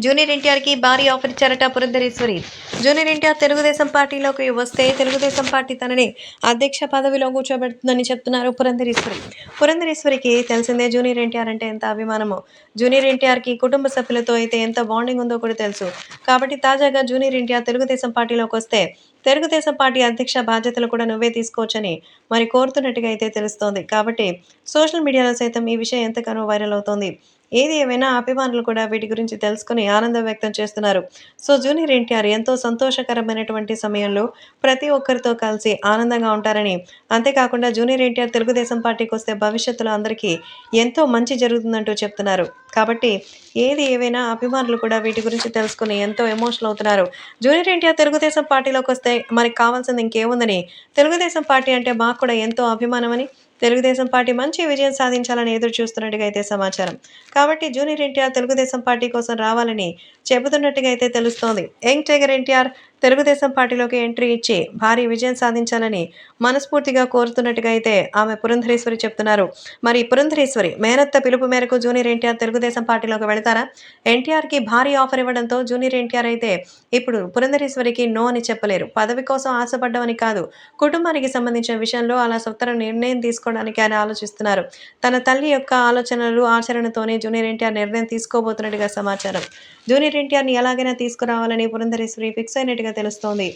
Junior ఎన్టీఆర్‌కి భారీ offer ఇచ్చారట పురంధరేశ్వరి. జూనియర్ ఎన్టీఆర్ తెలుగుదేశం పార్టీలోకి వస్తే తెలుగుదేశం పార్టీ తనని అధ్యక్ష పదవిలో కూర్చోబెడుతుందని చెప్తున్నారు పురంధరేశ్వరి. పురంధరేశ్వరికి తెలిసిందే జూనియర్ ఎన్టీఆర్ అంటే ఎంత అభిమానమో. జూనియర్ ఎన్టీఆర్‌కి కుటుంబ సభ్యులతో అయితే ఎంత బాండింగ్ ఉందో కూడా తెలుసు. కాబట్టి తాజాగా జూనియర్ ఎన్టీఆర్ తెలుగుదేశం పార్టీలోకొస్తే తెలుగుదేశం పార్టీ అధ్యక్ష బాధ్యతలు కూడా నువ్వే తీసుకోవచ్చని మరి కోరుతున్నట్టుగా అయితే తెలుస్తోంది. కాబట్టి సోషల్ మీడియాలో సైతం ఈ విషయం ఎంతగానో వైరల్ అవుతోంది. ఏది ఏమైనా అభిమానులు కూడా వీటి గురించి తెలుసుకొని ఆనందం వ్యక్తం చేస్తున్నారు. సో, జూనియర్ ఎన్టీఆర్ ఎంతో సంతోషకరమైనటువంటి సమయంలో ప్రతి ఒక్కరితో కలిసి ఆనందంగా ఉంటారని, అంతేకాకుండా జూనియర్ ఎన్టీఆర్ తెలుగుదేశం పార్టీకొస్తే భవిష్యత్తులో అందరికీ ఎంతో మంచి జరుగుతుందంటూ చెప్తున్నారు. కాబట్టి ఏది ఏవైనా అభిమానులు కూడా వీటి గురించి తెలుసుకొని ఎంతో ఎమోషనల్ అవుతున్నారు. జూనియర్ ఎన్టీఆర్ తెలుగుదేశం పార్టీలోకొస్తే మనకి కావాల్సింది ఇంకేముందని, తెలుగుదేశం పార్టీ అంటే మాకు కూడా ఎంతో అభిమానమని, తెలుగుదేశం పార్టీ మంచి విజయం సాధించాలని ఎదురు చూస్తున్నట్టుగా అయితే సమాచారం. కాబట్టి జూనియర్ ఎన్టీఆర్ తెలుగుదేశం పార్టీ కోసం రావాలని చెబుతున్నట్టుగా అయితే తెలుస్తోంది. యంగ్ టైగర్ ఎన్టీఆర్ తెలుగుదేశం పార్టీలోకి ఎంట్రీ ఇచ్చి భారీ విజయం సాధించాలని మనస్ఫూర్తిగా కోరుతున్నట్టుగా అయితే ఆమె పురంధరేశ్వరి చెప్తున్నారు. మరి పురంధరేశ్వరి మేనత్త పిలుపు మేరకు జూనియర్ ఎన్టీఆర్ తెలుగుదేశం పార్టీలోకి వెళతారా? ఎన్టీఆర్‌కి భారీ ఆఫర్ ఇవ్వడంతో జూనియర్ ఎన్టీఆర్ అయితే ఇప్పుడు పురంధరేశ్వరికి నో అని చెప్పలేరు. పదవి కోసం ఆశపడ్డమని కాదు, కుటుంబానికి సంబంధించిన విషయంలో అలా సొంత నిర్ణయం తీసుకోవడానికి ఆయన ఆలోచిస్తున్నారు. తన తల్లి యొక్క ఆలోచనలు, ఆచరణతోనే జూనియర్ ఎన్టీఆర్ నిర్ణయం తీసుకోబోతున్నట్టుగా సమాచారం. జూనియర్ ఎన్టీఆర్‌ని ఎలాగైనా తీసుకురావాలని పురంధరేశ్వరి ఫిక్స్ అయినట్టుగా తెలుస్తోంది.